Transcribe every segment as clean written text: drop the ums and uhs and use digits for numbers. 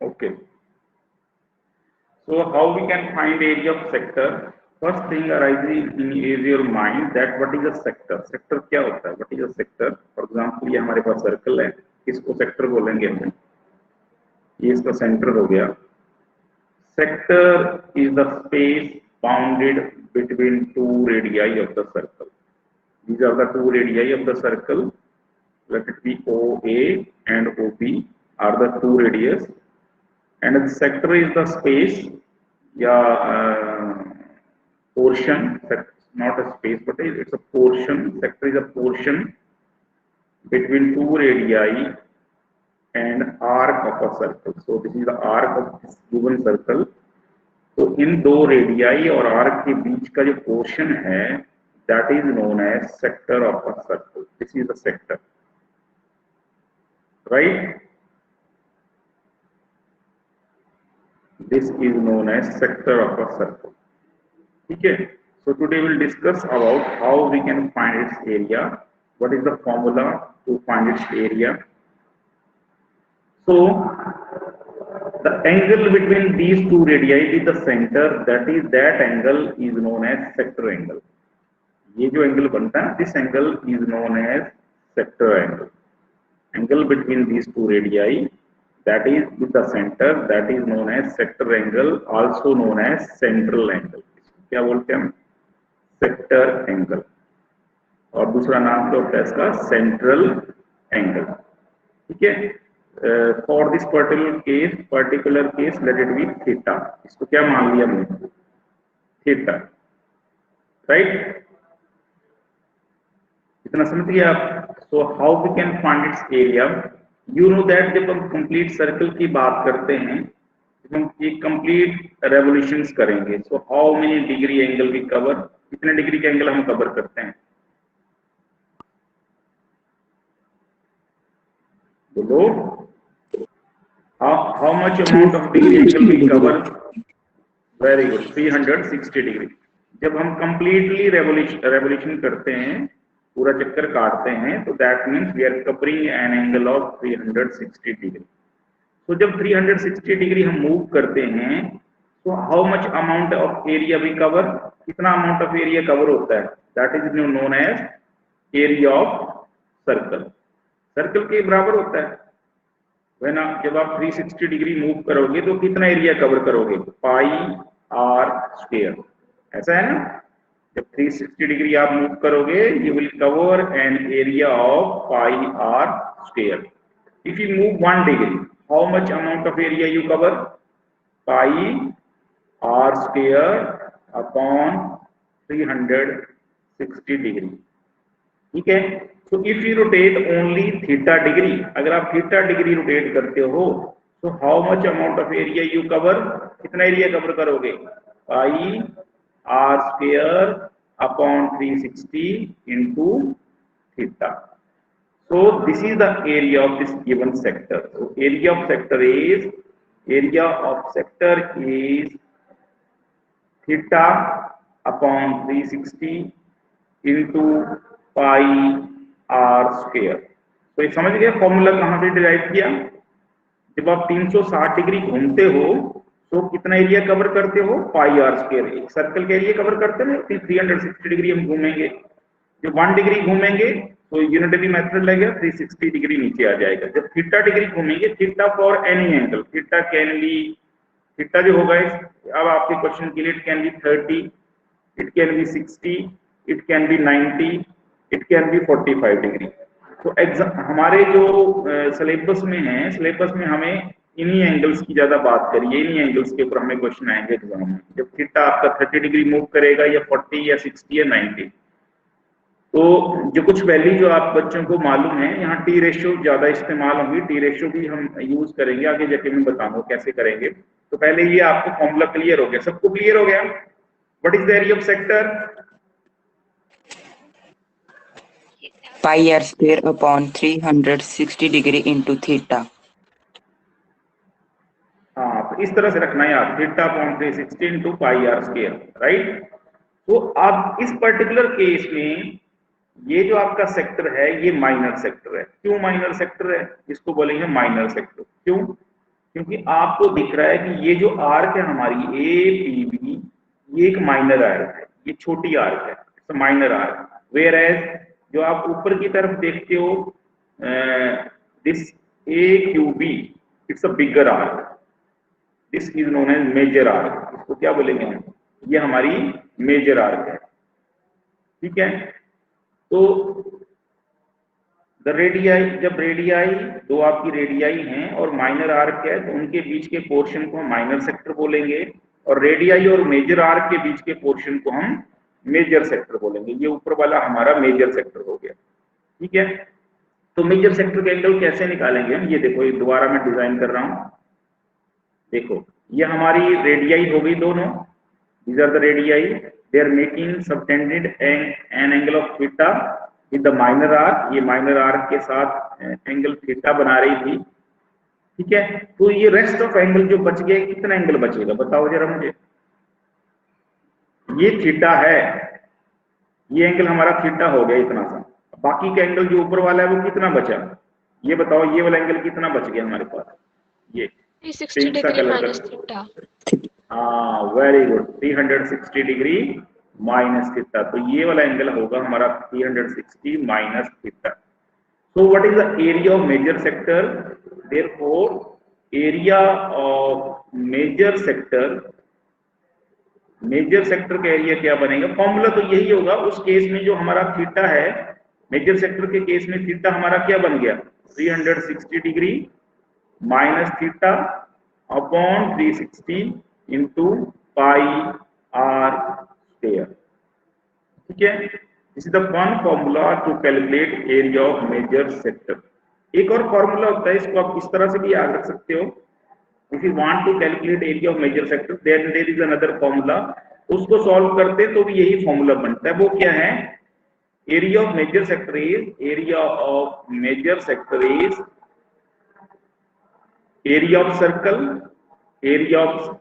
Okay. So how we can find area of sector? First thing arises in your mind that what is a sector? Sector क्या होता है? What is a sector? For example, ये हमारे पास circle है, इसको sector बोलेंगे हम। ये इसका सेंटर हो गया। Sector is the space bounded between two radii of the circle. These are the two radii of the circle. Let it be OA and OB are the two radius, and the sector is the space, portion. Not a space, but it's a portion. Sector is a portion between two radii and arc of a circle. So this is the arc of this given circle. तो इन दो radii और arc के बीच का जो portion है, that is known as sector of a circle. This is the sector, right? This is known as sector of a circle. ठीक है. So today we'll discuss about how we can find its area. What is the formula to find its area? So the angle between these two radii with the center, that angle is known as sector angle. ये जो angle बनता है, this angle is known as sector angle. Angle between these two radii, that is with the center, that is known as sector angle, also known as central angle. क्या बोलते हैं हम? Sector angle. और दूसरा नाम क्या होता है इसका? Central angle. ठीक है. For this particular case let it be theta. इसको क्या मान लिया हमने? Theta, right? इतना समझ गए आप? So how we can find its area? You know that जब हम कंप्लीट सर्कल की बात करते हैं, हम एक कंप्लीट रेवोल्यूशंस करेंगे, so how many degree angle we cover? कितने डिग्री के एंगल हम कवर करते हैं? बोलो. How much amount of degree angle we cover? Very good, 360 degree. जब हम कंप्लीटली रेवोल्यूशन करते हैं, पूरा चक्कर काटते हैं, तो that means we are covering an angle of 360 degree. तो जब 360 डिग्री हम मूव करते हैं, तो how much amount of area we cover? कितना अमाउंट ऑफ एरिया कवर होता है? That is known as area of circle. Circle के बराबर होता है. वह ना, जब आप 360 डिग्री मूव करोगे तो कितना एरिया कवर करोगे? Pi r square. ऐसा है ना? जब 360 डिग्री आप मूव करोगे, you will cover an area of pi r square. If you move 1 degree, how much amount of area you cover? Pi r square upon 360 degree. ठीक है. so if you rotate only theta degree, अगर आप theta degree rotate करते हो, so how much amount of area you cover? कितना area cover करोगे? Pi r square upon 360 into theta. So this is the area of this given sector. So area of sector is theta upon 360 into pi r square. तो ये समझ गए formula कहाँ से derive किया? जब आप 360 डिग्री घूमते हो तो कितना एरिया कवर करते हो? पाई आर स्क्वायर. एक सर्कल का एरिया कवर करते हैं. 360 डिग्री हम घूमेंगे. जब 1 डिग्री घूमेंगे तो यूनिटरी मेथड लगेगा, 360 डिग्री नीचे आ जाएगा. जब थीटा डिग्री घूमेंगे, theta for any angle, theta can be, theta जो होगा अब आपके क्वेश्चन के लिए, it can be 30, it can be 60, it can be 90, it can be 45 degree. तो एग्जाम हमारे जो सिलेबस में है, सिलेबस में हमें इन्हीं एंगल्स की ज्यादा बात करिए. इन्हीं एंगल्स के ऊपर हमें क्वेश्चन आएंगे एग्जाम में. जब थीटा आपका 30 डिग्री मूव करेगा, या 40 या 60 या 90, तो जो कुछ वैल्यू जो आप बच्चों को मालूम है, यहाँ टी रेशियो ज्यादा इस्तेमाल होगी. टी रेशियो भी हम यूज करेंगे, आगे जाके मैं बताऊंगा कैसे करेंगे. तो पहले ये आपको फॉर्मूला क्लियर हो गया? सबको क्लियर हो गया? What is the area of sector? Pi r square upon 360 degree into theta. हाँ, तो इस तरह से रखना है आप, theta upon 360 into pi r square, right? तो अब इस पर्टिकुलर केस में ये जो आपका सेक्टर है, ये माइनर सेक्टर है. क्यों माइनर सेक्टर है? इसको बोलेंगे माइनर सेक्टर. क्यों? क्योंकि आपको दिख रहा है कि ये जो आर्क है हमारी ए पी बी, ये एक माइनर आर्क है, ये छोटी आर्क है, it's minor arc. Whereas जो आप ऊपर की तरफ देखते हो this A Q B, it's a bigger arc, this is known as major arc. इसको क्या बोलेंगे हम, ये हमारी मेजर आर्क है, ठीक है। तो द रेडियाई, जब रेडियाई दो आपकी रेडियाई हैं और माइनर आर्क है तो उनके बीच के पोर्शन को हम माइनर सेक्टर बोलेंगे, और रेडियाई और मेजर आर्क के बीच के पोर्शन को हम मेजर सेक्टर बोलेंगे। ये ऊपर वाला हमारा मेजर सेक्टर हो गया, ठीक है। तो मेजर सेक्टर के एंगल कैसे निकालेंगे हम, ये देखो, ये दोबारा मैं डिजाइन कर रहा हूं, देखो ये हमारी रेडियाई हो गई दोनों, these are the radii, they are making subtended an angle of theta with the minor arc, ये minor arc के साथ एंगल थीटा बना रही थी, ठीक है। तो ये रेस्ट ऑफ एंगल जो बच गए, कितना एंगल बचेगा बताओ जरा मुझे, ये थीटा है, ये एंगल हमारा थीटा हो गया इतना सा, बाकी का एंगल जो ऊपर वाला है वो कितना बचा, ये बताओ, ये वाला एंगल कितना बच गया हमारे पास, ये 360 डिग्री माइनस थीटा। हाँ very good, 360 degree minus theta, तो ये वाला एंगल होगा हमारा 360 minus theta. So what is the area of major sector, therefore area of major sector, major sector का एरिया क्या बनेगा, फॉर्मूला तो यही होगा उस केस में जो हमारा थीटा है, मेजर सेक्टर के केस में थीटा हमारा क्या बन गया, 360 degree minus theta upon 360 into pi r square, ठीक है। This is the one formula to calculate area of major sector. एक और फॉर्मूला होता है, इसको आप इस तरह से भी याद रख सकते हो, if you want to calculate area of major sector then there is another formula, उसको सॉल्व करते तो भी यही फॉर्मूला बनता है। वो क्या है, area of major sector is, area of major sector is area of circle, area of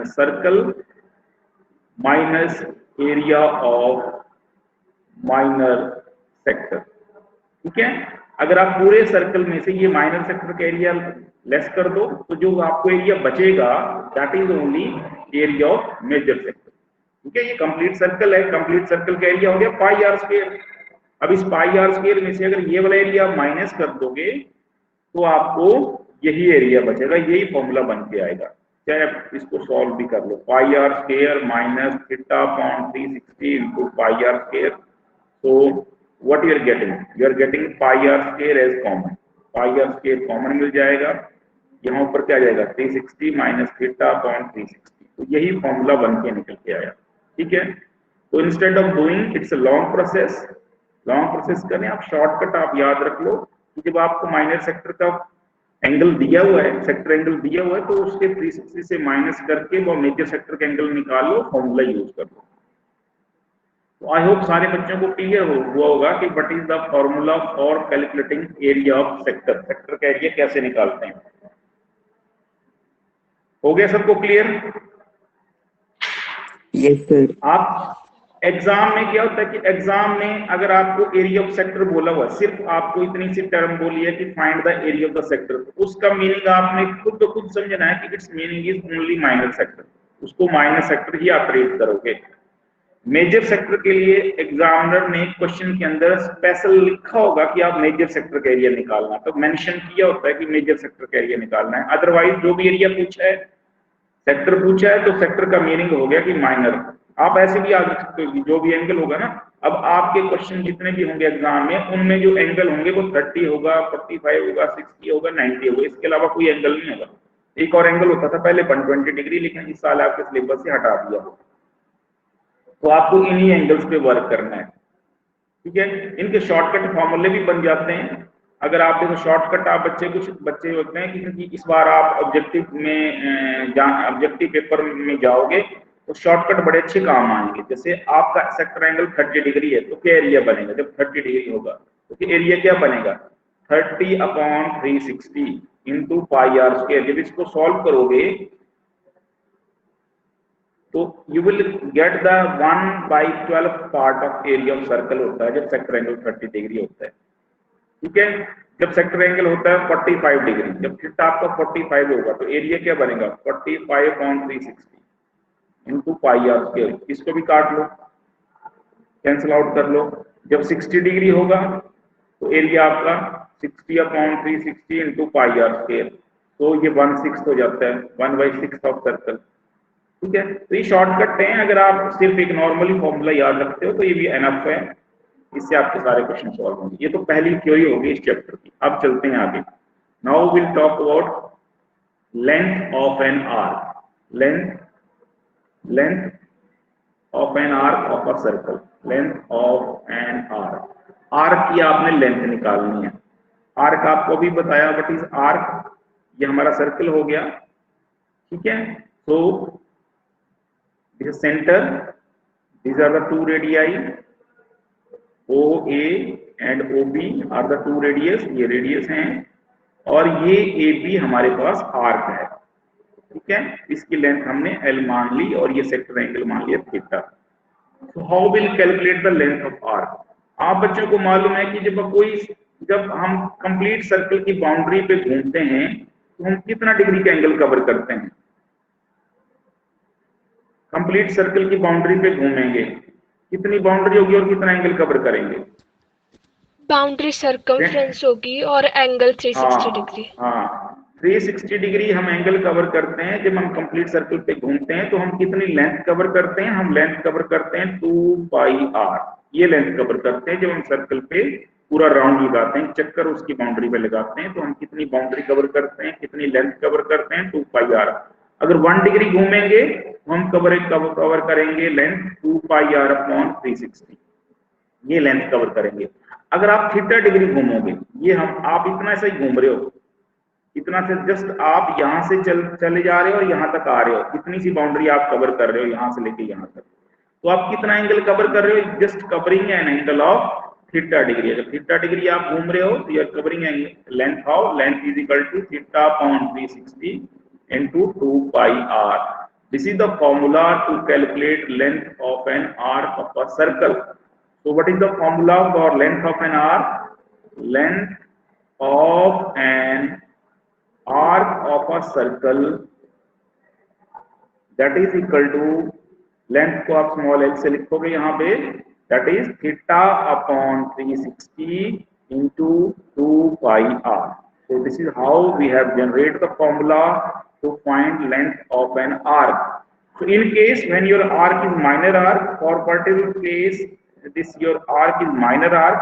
circle minus area of minor sector, ठीक है। अगर आप पूरे सर्कल में से ये माइनर सेक्टर का एरिया लेस कर दो तो जो आपको एरिया बचेगा that is only area of major sector, ठीक है। ये कंप्लीट सर्कल है, कंप्लीट सर्कल का एरिया हो गया पाई आर स्क्वायर। अब इस पाई आर स्क्वायर में से अगर ये वाला एरिया माइनस कर दोगे तो आपको यही एरिया बचेगा, यही फॉर्मूला बन के आएगा। चाहे आप इसको सॉल्व भी कर लो, pi r square minus theta upon 360 into pi r square, so what you are getting pi r square as common, pi r square common मिल जाएगा, यहाँ ऊपर क्या आ जाएगा 360 माइनस थीटा अपॉन 360, तो यही फॉर्मूला बन के निकल के आया, ठीक है। तो instead of doing it's a long process करने आप शॉर्टकट आप याद रख लो कि जब आपको माइनर सेक्टर का एंगल दिया हुआ है, सेक्टर एंगल दिया हुआ है, तो उसके 360 से माइनस करके वो मेजर सेक्टर का एंगल निकाल लो, फॉर्मूला यूज कर लो। तो आई होप सारे बच्चों को क्लियर हुआ होगा कि what is the formula for calculating area of sector, sector का एरिया कैसे निकालते हैं। हो गया सबको क्लियर? Yes sir. आप एग्जाम में क्या होता है कि एग्जाम में अगर आपको एरिया ऑफ सेक्टर बोला हुआ, सिर्फ आपको इतनी सी टर्म बोली है कि find the area of the sector, तो उसका मीनिंग आपने खुद तो खुद समझना है कि it's meaning is only minor sector, उसको माइनर सेक्टर ही आप ट्रीट करोगे। मेजर सेक्टर के लिए एग्जामिनर ने क्वेश्चन के अंदर स्पेशल लिखा होगा कि आप मेजर सेक्टर का एरिया निकालना, तो मेंशन किया होता है कि मेजर सेक्टर का एरिया निकालना है। अदरवाइज जो भी एरिया पूछा है, सेक्टर पूछा है, तो सेक्टर का मीनिंग हो गया कि माइनर। आप ऐसे भी याद रख सकते हो कि जो भी एंगल होगा ना, अब आपके क्वेश्चन जितने भी होंगे एग्जाम में, उनमें जो एंगल होंगे वो 30 होगा, 45 होगा, 60 होगा, 90 होगा, इसके अलावा कोई एंगल नहीं होगा। एक और एंगल होता था पहले 120 डिग्री, लेकिन इस साल आपके सिलेबस से हटा दिया। तो आपको इन्हीं एंगल्स पे वर्क करना है, ठीक है। इनके शॉर्टकट फॉर्मूले भी बन जाते हैं। अगर आप देखो शॉर्टकट, आप कुछ बच्चे होते हैं कि इस बार आप ऑब्जेक्टिव में ऑब्जेक्टिव पेपर में जाओगे तो शॉर्टकट बड़े अच्छे काम आएंगे। जैसे आपका सेक्टर एंगल 30 डिग्री है तो क्या एरिया बनेगा, जब 30 डिग्री होगा तो एरिया क्या बनेगा 30 upon 360 into pi r square. जब इसको सॉल्व करोगे तो you will get the 1/12 part of area of circle होता है जब सेक्टर एंगल 30 डिग्री होता है, ठीक है। जब सेक्टर एंगल होता है 45 डिग्री, जब थीटा आपका 45 होगा तो एरिया क्या बनेगा 45/360 इंटू पाई आर स्क्वायर। इसको भी काट लो, कैंसिल आउट कर लो। जब 60 डिग्री होगा तो एरिया आपका 60/360 इंटू पाई आर स्क्वायर, तो ये 1/6 हो जाता है, 1/6 ऑफ सर्कल। ठीक है, तो ये शॉर्टकट है, अगर आप सिर्फ एक नॉर्मली फॉर्मूला याद रखते हो तो ये भी एनफ है, इससे आपके सारे क्वेश्चन सॉल्व होंगे। ये तो पहली थ्योरी होगी इस चैप्टर की। अब चलते हैं आगे। Now will talk about length of an arc, length of an arc of a circle, length of an arc. Arc की आपने लेंथ निकालनी है। आर्क आपको भी बताया व्हाट इज आर्क, ये हमारा सर्कल हो गया। ठीक है, so this centre, these are the two radii, OA and OB are the two radius, ये रेडियस हैं, और ये AB हमारे पास आर्क है। ठीक है, इसकी लेंथ हमने L मान ली और ये सेक्टर एंगल मान लिया थीटा। तो how will calculate the length of arc. आप बच्चों को मालूम है कि जब हम कंप्लीट सर्कल की बाउंड्री पे घूमते हैं तो हम कितना डिग्री का एंगल कवर करते हैं। कंप्लीट सर्कल की बाउंड्री पे घूमेंगे, कितनी बाउंड्री होगी और कितना एंगल कवर करेंगे। बाउंड्री सर्कमफ्रेंस होगी और एंगल 360 डिग्री। हाँ, 360 डिग्री हम एंगल कवर करते हैं। जब हम कंप्लीट सर्कल पे घूमते हैं तो हम कितनी लेंथ कवर करते हैं, हम लेंथ कवर करते हैं 2πr, ये लेंथ कवर करते हैं। जब हम सर्कल पे पूरा राउंड लगाते हैं, चक्कर उसकी बाउंड्री पे लगाते हैं, तो हम कितनी बाउंड्री कवर करते हैं, कितनी लेंथ कवर करते हैं 2πr। अगर 1 डिग्री घूमेंगे तो हम कवर करेंगे लेंथ 2πr/360, ये लेंथ कवर करेंगे। अगर आप थीटा डिग्री घूमोगे, ये आप इतना से ही घूम रहे हो, इतना से जस्ट आप यहाँ से चले जा रहे हो और यहाँ तक आ रहे हो, इतनी सी बाउंड्री आप कवर कर रहे हो यहाँ से लेके यहाँ तक, तो आप कितना एंगल कवर कर रहे हो, just covering an angle of theta degree. अगर थीटा डिग्री आप घूम रहे हो तो you are covering length, how length is equal to θ/360 into 2πr. This is the formula to calculate length of an arc of a circle. So what is the formula for length of an arc? Length of an arc of a circle, that is equal to, length को आप small L से लिखोगे यहाँ पे, that is θ/360 into 2πr. So this is how we have generated the formula to find length of an arc. So in case when your arc is minor arc, for particular case this your arc is minor arc,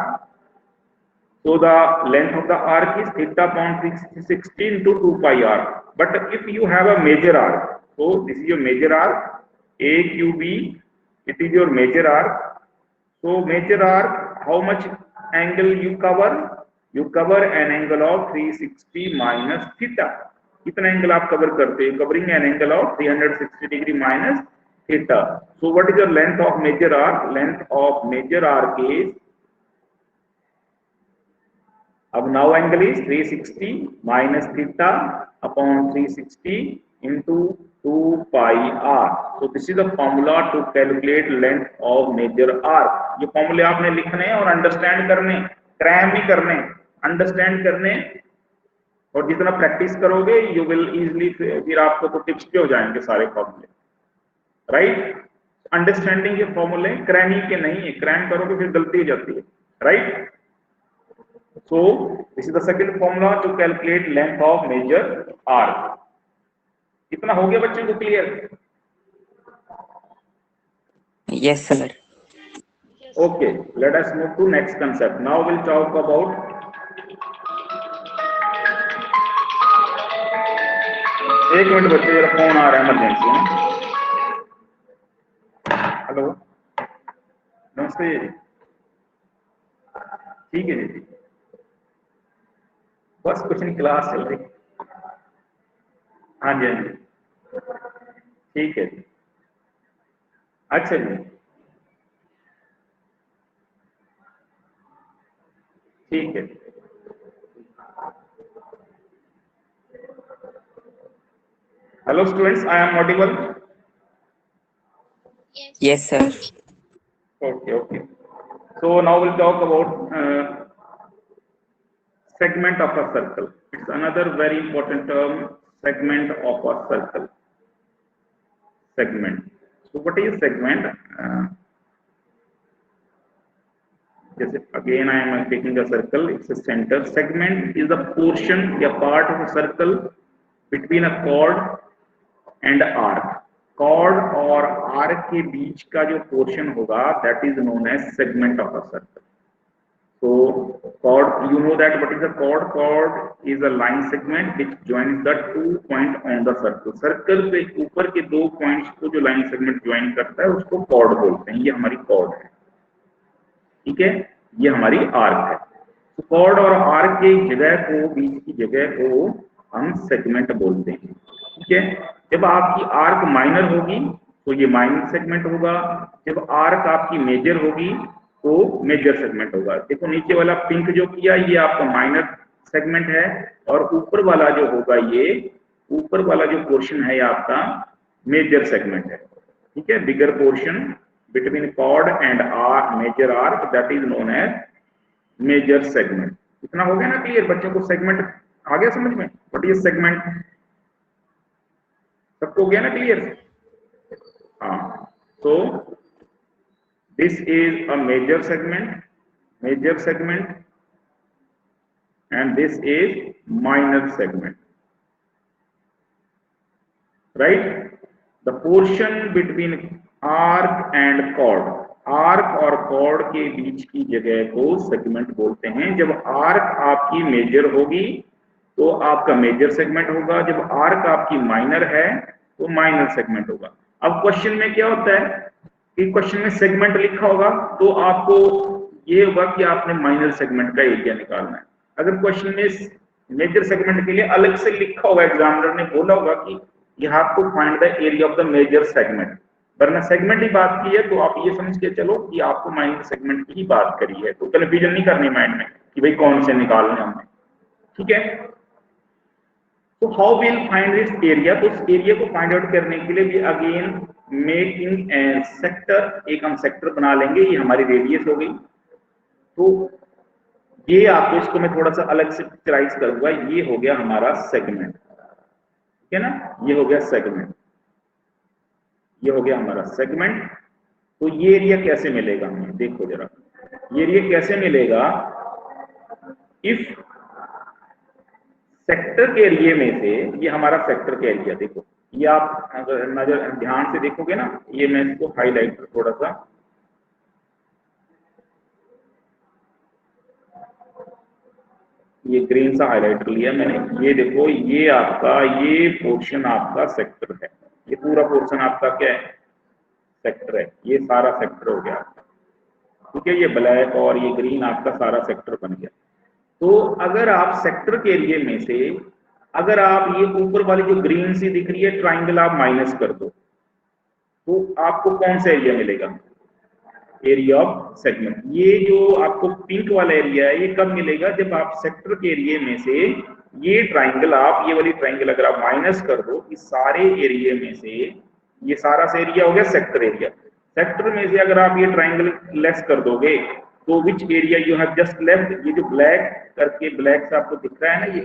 so the length of the arc is θ/360 into 2πr. But if you have a major arc, so this is your major arc AQB, it is your major arc. So major arc, how much angle you cover? You cover an angle of 360 minus theta. कितना angle आप cover करते हैं? Covering an angle of 360 degree minus theta. So what is the length of major arc? Length of major arc is, अब now angle is 360 minus theta upon 360 into 2πr. So this is the formula to calculate length of major arc. ये फॉर्मूले आपने लिखने और understand करने, cram ही करने, understand करने, और जितना प्रैक्टिस करोगे यू विल इजीली, फिर आपको तो टिप्स पे हो जाएंगे सारे फॉर्मूले, राइट? अंडरस्टैंडिंग के फॉर्मूले, क्रैमिंग के नहीं है, क्रैम करोगे फिर गलती हो जाती है, right? So this is the second formula to calculate length of major arc. इतना हो गया बच्चों को clear? Yes, sir. Okay, let us move to next concept. Now we'll talk about एक मिनट बच्चे, जरा फोन आ रहा है इमरजेंसी में। हेलो, नमस्ते जी। ठीक है जी, बस कुछ नहीं, क्लास चल रही। हाँ जी, हाँ जी, ठीक है जी। अच्छा जी, ठीक है। Hello students, I am audible? Yes, sir. Okay, okay. So now we'll talk about segment of a circle. It's another very important term, segment of a circle. Segment. So what is segment? Again I am taking a circle, it's a center. Segment is the portion, a part of a circle between a chord and arc. Chord और arc के बीच का जो portion होगा, that is known as segment of a circle. So chord, you know that what is a chord? Chord is a line segment which joins the 2 points on the circle. Circle के ऊपर के 2 points को जो line segment join करता है उसको chord बोलते हैं. ये हमारी chord है, ठीक है, ये हमारी आर्क है. तो कॉर्ड और आर्क के जगह को, बीच की जगह को हम सेगमेंट बोलते हैं, ठीक है. जब आपकी आर्क माइनर होगी तो ये माइनर सेगमेंट होगा, जब आर्क आपकी मेजर होगी तो मेजर सेगमेंट होगा. देखो नीचे वाला पिंक जो किया ये आपका माइनर सेगमेंट है और ऊपर वाला जो होगा, ये ऊपर वाला जो पोर्शन है ये आपका मेजर सेगमेंट है, ठीक है. बिगर portion between chord and arc, major arc, that is known as major segment. इतना हो गया ना क्लियर बच्चों को? सेगमेंट आ गया समझ में? What is segment? सबको हो गया ना क्लियर? हाँ. So this is a major segment, and this is minor segment, right? The portion between arc and chord, arc और कॉर्ड के बीच की जगह को सेगमेंट बोलते हैं. जब आर्क आपकी मेजर होगी तो आपका मेजर सेगमेंट होगा, जब आर्क आपकी माइनर है तो माइनर सेगमेंट होगा. अब क्वेश्चन में क्या होता है कि क्वेश्चन में सेगमेंट लिखा होगा तो आपको ये होगा कि आपने माइनर सेगमेंट का एरिया निकालना है. अगर क्वेश्चन में मेजर सेगमेंट के लिए अलग से लिखा होगा, एग्जामिनर ने बोला होगा कि you have to find the area of the major segment, वरना सेगमेंट ही बात की है तो आप ये समझ के चलो कि आपको माइनर सेगमेंट की ही बात करी है, तो कन्फ्यूजन नहीं करनी माइंड में कि भाई कौन से निकालने हमने, ठीक है. तो how will find this area? तो इस एरिया को फाइंड आउट करने के लिए भी अगेन मेकिंग एन सेक्टर, एक हम सेक्टर बना लेंगे. ये हमारी रेडियस हो गई, तो ये आपको, इसको मैं थोड़ा सा अलग से पिक्चराइज करूंगा. ये हो गया हमारा सेगमेंट, ठीक है ना, ये हो गया सेगमेंट, ये हो गया हमारा सेगमेंट. तो ये एरिया कैसे मिलेगा हमें? देखो जरा, ये एरिया कैसे मिलेगा? इफ सेक्टर के एरिया में से, ये हमारा सेक्टर का एरिया, देखो ये आप अगर नजर ध्यान से देखोगे ना, ये मैं इसको हाईलाइट थोड़ा सा, ये ग्रीन सा हाईलाइट कर लिया मैंने. ये देखो, ये आपका, ये पोर्शन आपका सेक्टर है, ये पूरा पोर्शन आपका क्या है? सेक्टर है. ये सारा सेक्टर हो गया आपका, ठीक है. ये ब्लैक और ये ग्रीन आपका सारा सेक्टर बन गया. तो अगर आप सेक्टर के एरिया में से, अगर आप ये ऊपर वाली जो ग्रीन सी दिख रही है ट्राइंगल आप माइनस कर दो, तो आपको कौन सा एरिया मिलेगा? Area of segment. ये जो आपको पिंक वाला एरिया है, ये कब मिलेगा? जब आप सेक्टर के एरिया में से ये ट्राइंगल, आप ये वाली ट्राइंगल अगर आप माइनस कर दो, इस सारे एरिया में से, ये सारा सा एरिया हो गया सेक्टर एरिया. सेक्टर में से अगर आप ये ट्राइंगल लेस कर दोगे तो which area you have just left, ये जो ब्लैक करके, ब्लैक से आपको दिख रहा है ना,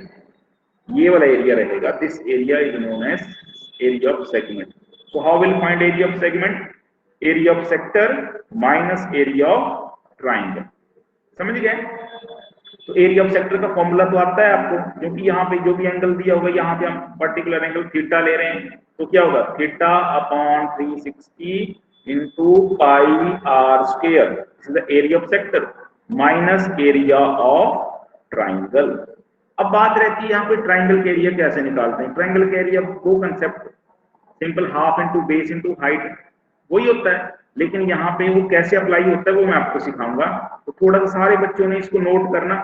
ये वाला एरिया रहेगा. This area is known as area of segment. So how will find area of segment? Area of sector minus area of triangle. समझ गए? तो एरिया ऑफ सेक्टर का फॉर्मूला तो आता है आपको, क्योंकि यहाँ पे जो भी एंगल दिया होगा, यहाँ पे हम पर्टिकुलर एंगल थीटा ले रहे हैं, तो क्या होगा? Theta upon 360 into pi r square, this is the area of sector minus area of triangle. अब बात रहती है यहाँ पे ट्राइंगल के एरिया कैसे निकालते हैं? ट्राइंगल के एरिया दो concept, simple half into base into height, वही होता है, लेकिन यहाँ पे वो कैसे अप्लाई होता है वो मैं आपको सिखाऊंगा. तो थोड़ा सा सारे बच्चों ने इसको नोट करना,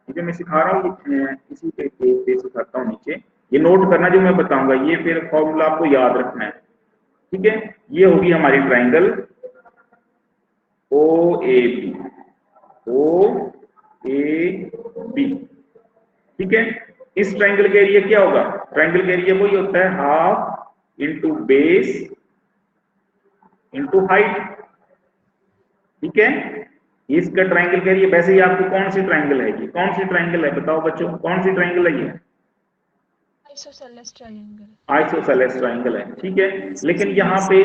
जो मैं सिखा रहा हूँ इसी पे सिखाता हूँ नीचे, ये नोट करना जो मैं बताऊंगा, ये फिर फॉर्मूला आपको याद रखना है, ठीक है. ये होगी हमारी ट्राइंगल OAB, OAB, ठीक है. इस ट्राइंगल का एरिया क्या होगा? ट्राइंगल का एरिया वही होता है half into base into height, ठीक है. इसका ट्रायंगल कह रही है, वैसे ही आपको कौन सी ट्रायंगल है, ये कौन सी ट्रायंगल है बताओ बच्चों, कौन सी ट्रायंगल है ये? Isosceles triangle. आइसोसेलेस ट्रायंगल है, ठीक है। लेकिन यहाँ पे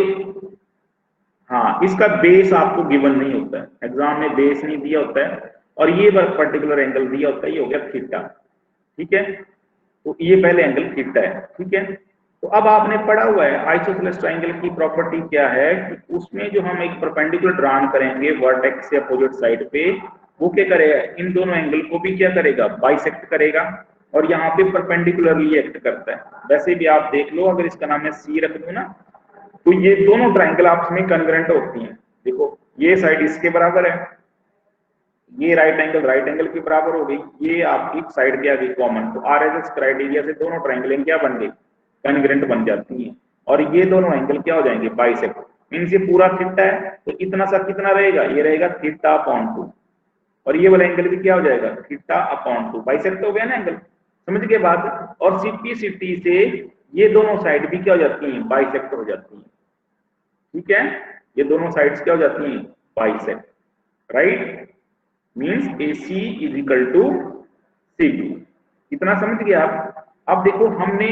हाँ, इसका बेस आपको गिवन नहीं होता है, एग्जाम में बेस नहीं दिया होता है, और ये पर्टिकुलर एंगल दिया होता है, ये हो गया थीटा, ठीक है। तो ये पहले एंगल थीटा है, ठीक है। तो अब आपने पढ़ा हुआ है आइसोसेलेस ट्रायंगल की प्रॉपर्टी क्या है कि उसमें जो हम एक परपेंडिकुलर ड्रॉन करेंगे वर्टेक्स से अपोजिट साइड पे, वो क्या करेगा, इन दोनों एंगल को भी क्या करेगा, बाइसेक्ट करेगा, और यहाँ पे परपेंडिकुलरली एक्ट करता है। वैसे भी आप देख लो, अगर इसका नाम है सी रख दो ना, तो ये दोनों ट्रायंगल आपस में कन्ग्रेंट होती हैं। देखो ये साइड इसके बराबर है, ये राइट एंगल के बराबर हो गई, ये आपकी साइड क्या गई कॉमन, तो आरएचएस क्राइटेरिया से दोनों ट्रायंगल क्या बन गई, कन्ग्रेंट बन जाती हैं, और ये दोनों एंगल क्या हो जाएंगे, बाइसेक्ट। मींस ये पूरा थीटा है, तो इतना सा कितना रहेगा, ये रहेगा थीटा अपॉन 2, और ये वाला एंगल भी क्या हो जाएगा, थीटा अपॉन 2, बाइसेक्ट हो गया ना एंगल, समझ गए बात। और सिटी से ये दोनों साइड भी क्या हो जाती हैं, बाइसेक्ट हो जाती हैं, ठीक है। ये दोनों साइड्स क्या हो जाती हैं, bisect, right. Means AC is equal to CB, इतना समझ गए आप। अब देखो हमने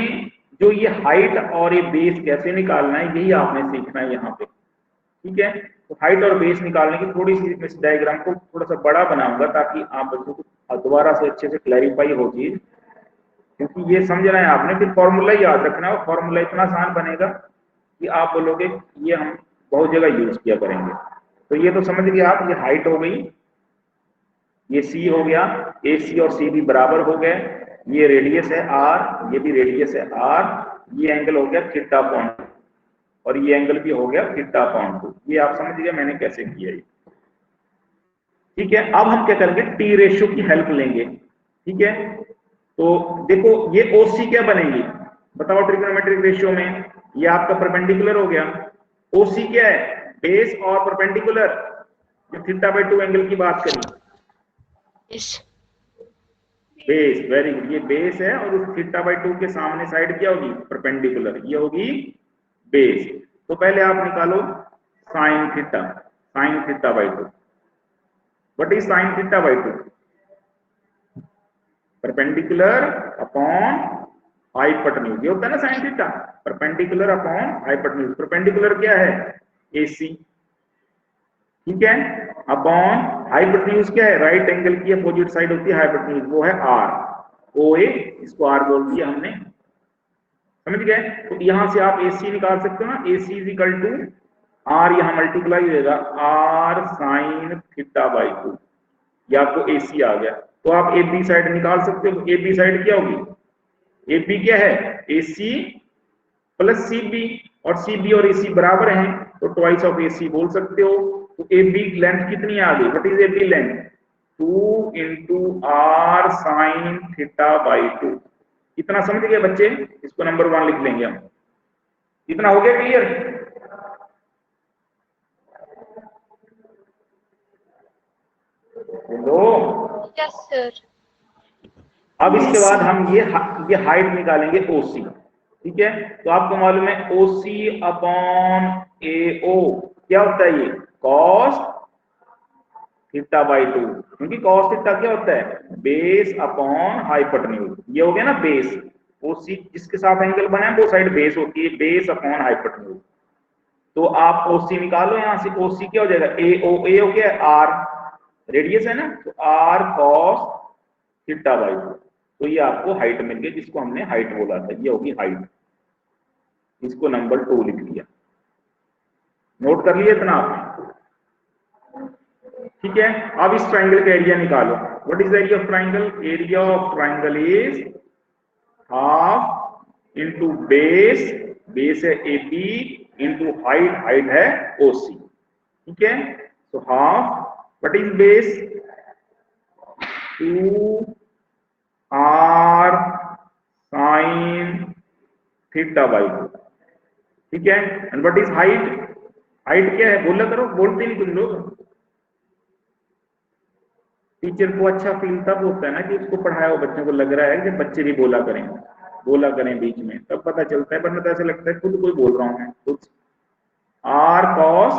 जो ये हाइट और ये बेस कैसे निकालना है, यही आपने सीखना है यहाँ पे, ठीक है। तो हाइट और बेस निकालने की थोड़ी सी इस डायग्राम को थोड़ा सा बड़ा बनाऊंगा ताकि आप बच्चों को दोबारा से अच्छे से क्लैरिफाई हो चीज, क्योंकि ये समझना है आपने, फिर फॉर्मूला याद रखना है, फॉर्मूला इतना आसान बनेगा कि आप बोलोगे ये हम बहुत जगह यूज किया करेंगे। तो ये तो समझ गए आप, ये हाइट हो गई, ये C हो गया, AC और CB बराबर हो गए, ये रेडियस है R, ये भी रेडियस है R, ये एंगल हो गया थीटा अपॉन 2, और ये एंगल भी हो गया थीटा अपॉन 2। ये आप समझ गए मैंने कैसे किया ये, ठीक है। अब हम क्या करेंगे, T रेशियो की हेल्प लेंगे, ठीक है। तो देखो ये OC क्या बनेगी, बताओ ट्रिग्नोमेट्रिक रेशियो में, ये आपका परपेंडिकुलर हो गया, OC क्या है, बेस और परपेंडिकुलर, जो θ/2 एंगल की बात करी, बेस, वेरी गुड, ये बेस है, और उस θ/2 के सामने साइड क्या होगी, परपेंडिकुलर, ये होगी बेस। तो पहले आप निकालो sine θ/2, what is sine θ/2, perpendicular upon hypotenuse, ये होता है ना sine theta, perpendicular upon hypotenuse, perpendicular क्या है, AC, ठीक है, अपॉन हाइपोटेन्यूज क्या है, राइट एंगल की अपोजिट साइड होती है हाइपोटेन्यूज, वो है R, OA, इसको R बोल दिया हमने, समझ गए। तो यहां से आप AC निकाल सकते हो ना, AC is equal to R, यहां मल्टीप्लाई होगा R साइन θ/2, ये आपको AC आ गया। तो आप AB साइड निकाल सकते हो, AB साइड क्या होगी, AB क्या है, AC प्लस CB, और CB और AC बराबर हैं, तो ट्वाइस ऑफ AC बोल सकते हो। तो AB लेंथ कितनी आ गई, what is AB length, 2 into R sine θ/2, इतना समझ गए बच्चे, इसको नंबर 1 लिख लेंगे हम, इतना हो गया क्लियर। Hello, yes sir. अब इसके बाद हम ये हाइट निकालेंगे OC, ठीक है। तो आपको मालूम है OC अपॉन AO क्या होता है, ये cos θ/2, क्योंकि cos थीटा क्या होता है, बेस अपॉन हाइपोटेन्यूज, ये हो गया ना बेस, OC जिसके साथ एंगल बना है वो साइड बेस होती है, बेस अपॉन हाइपोटेन्यूज। तो आप OC निकालो, यहां से OC क्या हो जाएगा, AO क्या है, R रेडियस है ना, तो R cos θ/2, तो ये आपको हाइट मिल गई, जिसको हमने हाइट बोला था, ये होगी हाइट, इसको नंबर 2 लिख लिया, नोट कर लिया इतना आपने, ठीक है। अब इस ट्राइंगल का एरिया निकालो, what is the area of triangle, area of triangle is half into base, base है AB, इंटू हाइट है OC, ठीक है। तो half, what is base, 2 R sine θ/2, ठीक है। And what is height, height क्या है, बोला करो, बोलते नहीं तुम लोग। टीचर को अच्छा फील तब होता है ना कि उसको पढ़ाया हो बच्चों को लग रहा है कि बच्चे भी बोला करें बीच में, तब पता चलता है, वरना तो ऐसा लगता है खुद कोई बोल रहा हूं मैं खुद। R cos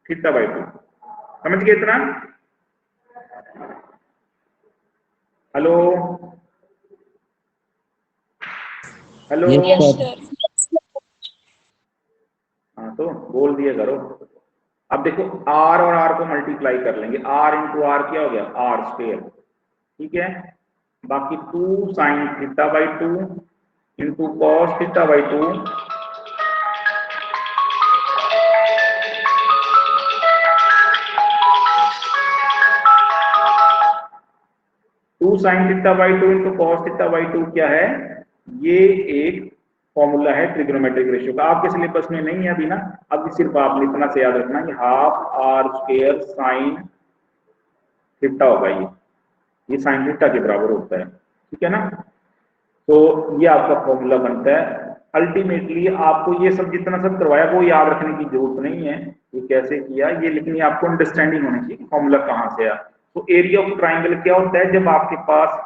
θ/2, समझ गए इतना। Hello hello. Yes sir. हाँ तो बोल दिया करो। अब देखो आर और आर को मल्टीप्लाई कर लेंगे, आर इंटू आर क्या हो गया, आर स्क्वायर, ठीक है। बाकी 2 sine theta by 2 into cos theta by 2 2 sine theta by 2 into cos theta by 2 क्या है, ये एक फॉर्मूला है ट्रिग्नोमेट्रिक रेशियो का, आपके सिलेबस में नहीं है अभी ना, अभी सिर्फ आपने इतना से याद रखना है half r square sine theta होगा, ये साइन थीटा के बराबर होता है, ठीक है ना। तो ये आपका फॉर्मूला बनता है। अल्टीमेटली आपको ये सब जितना सब करवाया वो याद रखने की जरूरत नहीं है, ये कैसे किया ये लिखनी, आपको अंडरस्टैंडिंग होनी चाहिए फॉर्मूला कहाँ से आया। तो एरिया ऑफ ट्राइंगल क्या होता है, जब आपके पास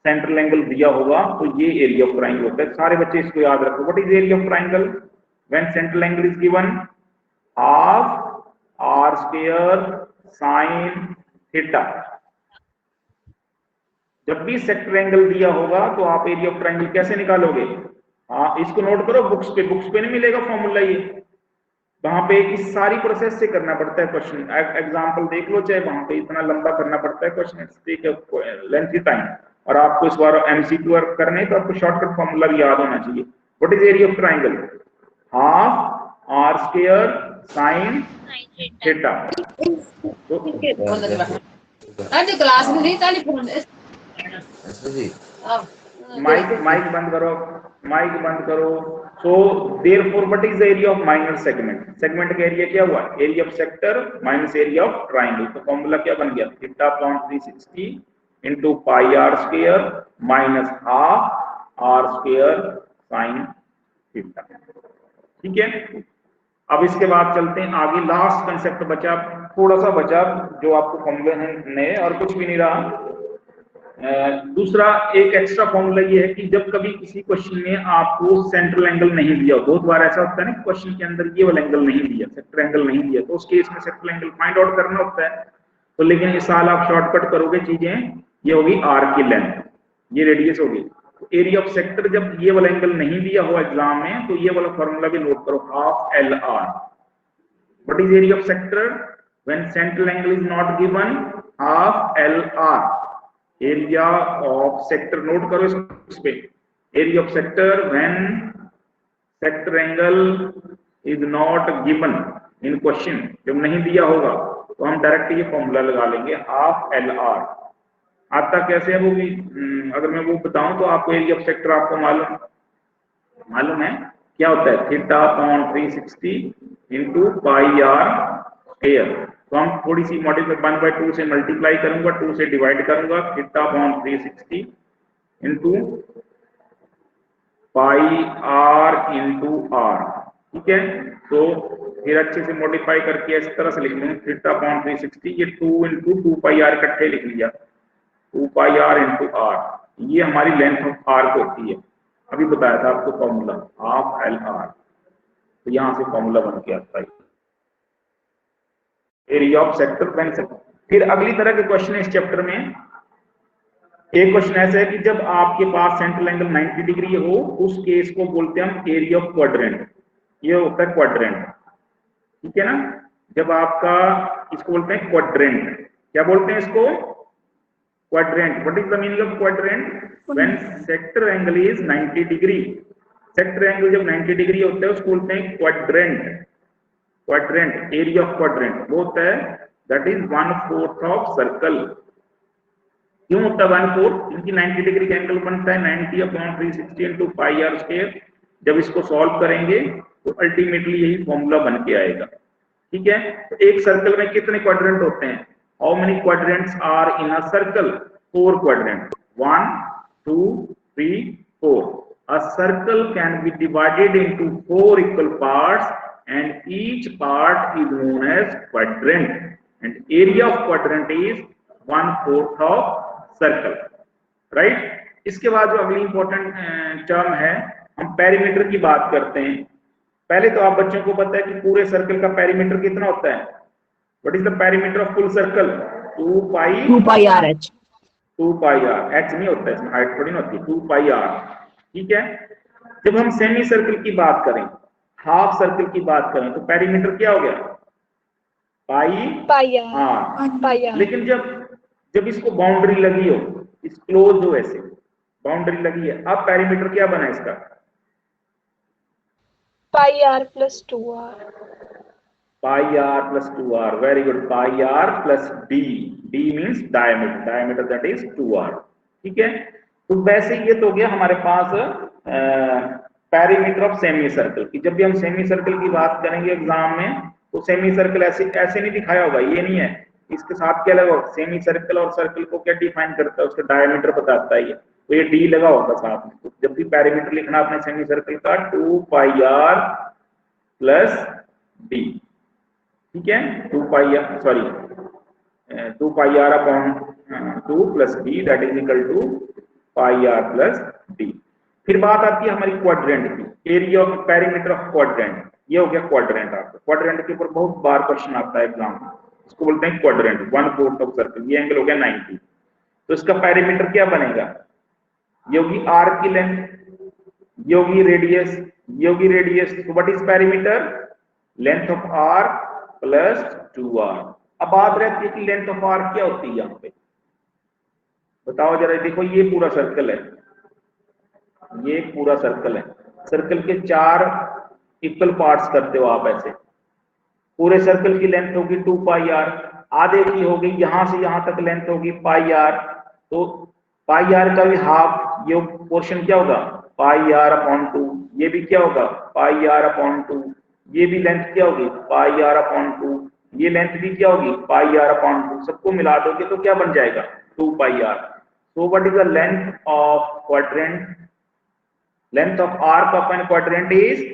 सेंट्रल एंगल दिया होगा तो ये एरिया ऑफ ट्राइंगल होता है। सारे बच्चे इसको याद रखो, what is area of triangle when central angle is given, half r square sine theta. जब भी सेक्टर एंगल दिया होगा तो आप एरिया ऑफ ट्राइंगल कैसे निकालोगे, हाँ इसको नोट करो, बुक्स पे नहीं मिलेगा फॉर्मूला ये, वहां पे इस सारी प्रोसेस से करना पड़ता है क्वेश्चन, एग्जांपल देख लो, चाहे वहां पे इतना लंबा करना पड़ता है क्वेश्चन, लेंथी टाइम, और आपको इस बार एमसीक्यू वर्क करने तो आपको शॉर्टकट फॉर्मूला भी याद होना चाहिए। What is area of triangle, half r square sine theta. तो क्लास में नहीं ताली फोन माइक बंद करो, माइक बंद करो। So therefore what is the area of minor segment, segment का एरिया क्या हुआ, area of sector minus area of triangle. तो फॉर्मूला क्या बन गया, theta upon 360 into pi r square minus half r square sine theta, ठीक है। अब इसके बाद चलते हैं आगे, लास्ट कंसेप्ट बचा, थोड़ा सा बचा जो आपको फॉर्मूले हैं नए, और कुछ भी नहीं रहा। दूसरा एक एक्स्ट्रा फॉर्मूला ये है कि जब कभी किसी क्वेश्चन में आपको सेंट्रल एंगल नहीं दिया, बहुत बार ऐसा होता है ना क्वेश्चन के अंदर ये वाला एंगल नहीं दिया, सेक्टर एंगल नहीं दिया, तो उस केस में सेक्टर एंगल फाइंड आउट करना होता है। तो लेकिन इस साल आप शॉर्टकट करोगे चीजें, ये होगी आर की लेंथ, ये रेडियस होगी। तो एरिया ऑफ सेक्टर जब ये वाला एंगल नहीं दिया हो एग्जाम में, तो ये वाला फॉर्मूला भी नोट करो, half L R. What is area of sector when central angle is not given, half L R. Area of sector note करो इस पे, area of sector when sector angle is not given in question, जब नहीं दिया होगा तो हम direct ये फॉर्मूला लगा लेंगे, हाफ एल आर। आता कैसे है वो भी, अगर मैं वो बताऊं तो आपको एरिया ऑफ सेक्टर आपको मालूम है क्या होता है, theta upon 360 into pi r square. तो हम थोड़ी सी मॉडिफाई 1/2 से मल्टीप्लाई करूंगा, 2 से डिवाइड करूंगा, theta upon 360 into pi r into r, ठीक है। तो फिर अच्छे से मॉडिफाई करके इस तरह से लिख लूंगा, थीटा अपॉन 360, ये 2 इंटू 2 पाई आर इकट्ठे लिख लिया, 2 पाई आर इंटू आर, ये हमारी लेंथ ऑफ आर्क होती है। अभी बताया था आपको फॉर्मूला हाफ एल आर, तो यहां से फॉर्मूला बन के आता है area of sector when sector. फिर अगली तरह के क्वेश्चन है इस चैप्टर में, एक क्वेश्चन ऐसा है कि जब आपके पास सेंट्रल एंगल 90 डिग्री हो, उस केस को बोलते हैं हम एरिया ऑफ क्वाड्रेंट, ये होता है क्वाड्रेंट, ठीक है ना। जब आपका इसको बोलते हैं क्वाड्रेंट, क्या बोलते हैं इसको, quadrant. What is the meaning of quadrant, when sector angle is 90 degree, sector angle जब 90 डिग्री होता है उसको बोलते हैं quadrant. Quadrant, area of quadrant वो होता है दैट इज 1/4 ऑफ सर्कल। क्यों होता है 1/4, क्योंकि 90 डिग्री का एंगल बनता है 90 upon 360 into pi r square. जब इसको सॉल्व करेंगे तो अल्टीमेटली यही फॉर्मूला बन के आएगा, ठीक है। तो एक सर्कल में कितने क्वाड्रेंट होते हैं, how many quadrants are in a circle, 4 quadrant, 1 2 3 4। A circle can be divided into 4 equal parts and each part is known as quadrant and area of quadrant is 1/4 of circle, right. इसके बाद जो अगली important term है, हम perimeter की बात करते हैं। पहले तो आप बच्चों को पता है कि पूरे सर्कल का पेरीमीटर कितना होता है, what is the perimeter of full circle, 2 pi 2 pi RH. 2 pi r, H नहीं होता इसमें, हाइट थोड़ी ना होती है, 2 पाई आर। ठीक है, जब हम सेमी सर्कल की बात करें, हाफ सर्कल की बात करें, तो पेरीमीटर क्या हो गया, पाई पाई आर आर। पाई आर लेकिन जब जब इसको बाउंड्री लगी हो, इस क्लोज हो, ऐसे बाउंड्री लगी है, अब पेरीमीटर क्या बना इसका, pi r plus 2R। Pi r plus 2R, very good, pi r plus D, D means diameter, diameter that is 2R। ठीक है, तो वैसे ये तो हो गया हमारे पास पेरीमीटर ऑफ सेमी सर्कल की। जब भी हम सेमी सर्कल की बात करेंगे एग्जाम में, तो सेमी सर्कल ऐसे ऐसे नहीं दिखाया होगा, ये नहीं है, इसके साथ क्या लगा होगा, सेमी सर्कल और सर्कल को क्या डिफाइन करता है, उसका डायमीटर बताता है ये, तो ये डी लगा होगा साथ में। तो जब भी पेरीमीटर लिखना अपने सेमी सर्कल का, 2 पाई आर प्लस डी। ठीक है, 2 pi r, sorry 2 pi r upon 2 plus D that is equal to pi r plus D. फिर बात आती है हमारी क्वाड्रेंट की, area of perimeter of quadrant. ये हो गया क्वाड्रेंट। आपका क्वाड्रेंट के ऊपर बहुत बार क्वेश्चन आता है एग्जाम में, इसको बोलते हैं क्वाड्रेंट, 1/4 ऑफ सर्कल, ये एंगल हो गया 90। तो इसका पेरीमीटर क्या बनेगा, ये होगी आर की लेंथ, ये होगी रेडियस, ये होगी रेडियस, तो what is perimeter, length of r plus 2R। अब बात रहती है कि लेंथ ऑफ आर क्या होती है यहाँ पे, बताओ जरा। देखो ये पूरा सर्कल है, ये पूरा सर्कल है, सर्कल के 4 इक्वल पार्ट्स करते हो आप ऐसे, पूरे सर्कल की लेंथ होगी 2 पाई आर, आधे की होगी यहां से यहां तक लेंथ होगी पाई आर, तो पाई आर का भी हाफ, ये पोर्शन क्या होगा, पाई आर अपॉन 2, ये भी क्या होगा, पाई आर अपॉन 2, ये भी लेंथ क्या होगी, पाई आर अपॉन 2, ये लेंथ भी क्या होगी, पाई आर अपॉन 2, सबको मिला दोगे तो क्या बन जाएगा, 2 pi r. So what is the length of quadrant, length of arc of an quadrant is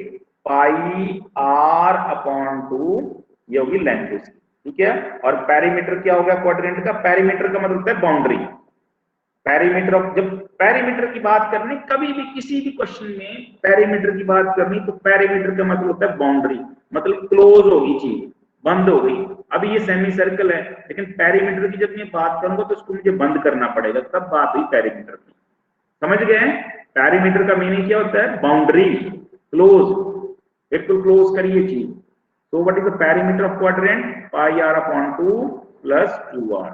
pi r upon 2, ये होगी लेंथ इसकी। ठीक है, और पेरीमीटर क्या होगा क्वाड्रेंट का, पेरीमीटर का मतलब होता है बाउंड्री, पेरीमीटर ऑफ, जब पेरीमीटर की बात करनी, कभी भी किसी भी क्वेश्चन में पेरीमीटर की बात करनी, तो पेरीमीटर का मतलब होता है बाउंड्री, मतलब क्लोज होगी चीज, बंद हो गई। अभी ये सेमी सर्कल है, लेकिन पेरीमीटर की जब मैं बात करूंगा तो इसको मुझे बंद करना पड़ेगा, तब बात हुई पेरीमीटर की। समझ गए, पेरीमीटर का मीनिंग क्या होता है, बाउंड्री, क्लोज, बिल्कुल क्लोज करिए चीज। तो what is the perimeter of quadrant, pi r upon 2 plus 2R।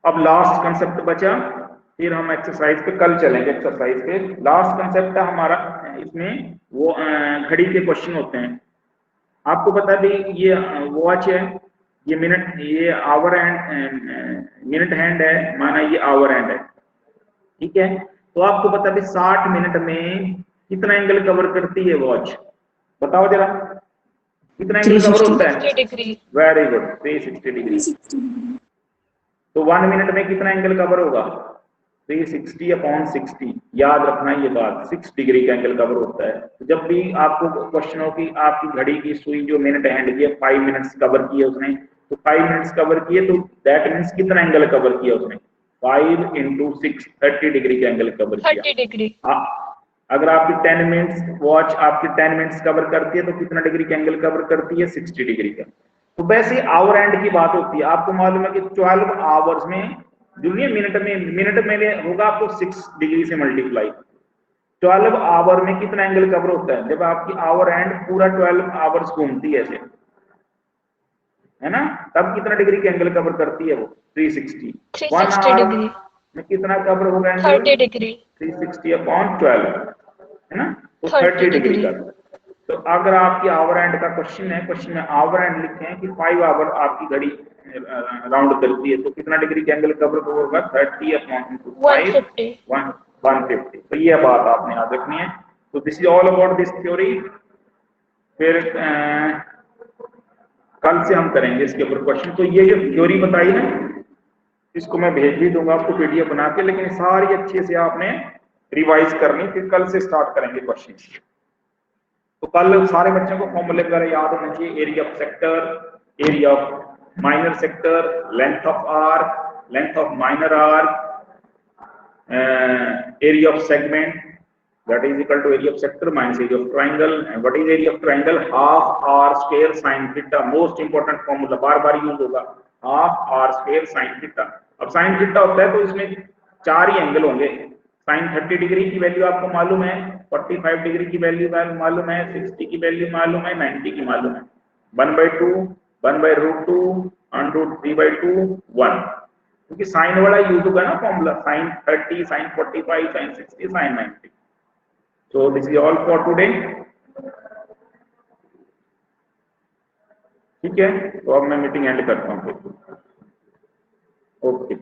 अब लास्ट कंसेप्ट बचा, फिर हम एक्सरसाइज पे कल चलेंगे। एक्सरसाइज पे लास्ट कंसेप्ट है हमारा, इसमें वो घड़ी के क्वेश्चन होते हैं। आपको बता दें ये वॉच है, ये मिनट, ये आवर एंड मिनट हैंड है, माना ये आवर हैंड है। ठीक है, तो आपको बता दें 60 मिनट में कितना एंगल कवर करती है वॉच, बताओ जरा, कितना एंगल कवर होता है, वेरी गुड, 360 डिग्री। तो 1 मिनट में कितना एंगल कवर होगा, 360 अपॉन 60, याद रखना ये बात, 6 डिग्री का एंगल कवर होता है। तो जब भी आपको क्वेश्चन हो कि आपकी घड़ी की सुई जो मिनट हैंड की है 5 मिनट्स कवर किए उसने, तो 5 मिनट्स कवर किए, तो दैट मीन्स कितना एंगल कवर किया उसने, 5 × 6, 30 डिग्री का एंगल कवर किया। 30 डिग्री। अगर आपकी 10 मिनट्स वॉच आपकी 10 मिनट्स कवर करती है, तो कितना डिग्री का एंगल कवर करती है, 60 डिग्री का। तो वैसे आवर एंड की बात होती है, आपको मालूम है कि 12 आवर्स में, दुनिया मिनट में होगा आपको 6 डिग्री से मल्टीप्लाई, 12 आवर में कितना एंगल कवर होता है, जब आपकी आवर एंड पूरा 12 आवर्स घूमती है ऐसे, है ना, तब कितना डिग्री का एंगल कवर करती है वो, 360। 360 डिग्री में कितना कवर होगा एंगल, 30 डिग्री, 360 अपॉन 12, है ना, तो 30 डिग्री का। तो अगर आपकी आवर एंड का क्वेश्चन है, क्वेश्चन में आवर एंड लिखे हैं कि 5 आवर आपकी घड़ी राउंड करती है, तो कितना डिग्री का एंगल कवर होगा, 30 अपॉन 5, 150। तो ये बात आपने याद रखनी है। तो this is all about this theory. फिर कल से हम करेंगे इसके ऊपर क्वेश्चन। तो ये जो थ्योरी बताई ना, इसको मैं भेज भी दूंगा आपको पीडीएफ बना के, लेकिन सारी अच्छे से आपने रिवाइज करनी, फिर कल से स्टार्ट करेंगे क्वेश्चन। तो कल सारे बच्चों को फॉर्मूले वगैरह याद होने चाहिए, area of sector, area of minor sector, length of arc, length of minor arc, area of segment that is equal to area of sector minus area of triangle. And what is area of triangle, half r square sin theta, most important formula, बार बार use होगा, half r square sine theta. अब sine theta होता है तो इसमें 4 ही angle होंगे। साइन 30 डिग्री की वैल्यू आपको मालूम है, 45 डिग्री की वैल्यू मालूम है, 60 की वैल्यू मालूम है, 90 की मालूम है। 1/2, 1/√2, √3/2, 1, क्योंकि साइन वाला यूज होगा ना formula, sine 30, sine 45, sine 60, sine 90। So this is all for today. ठीक है, तो अब मैं मीटिंग एंड करता हूँ। ओके।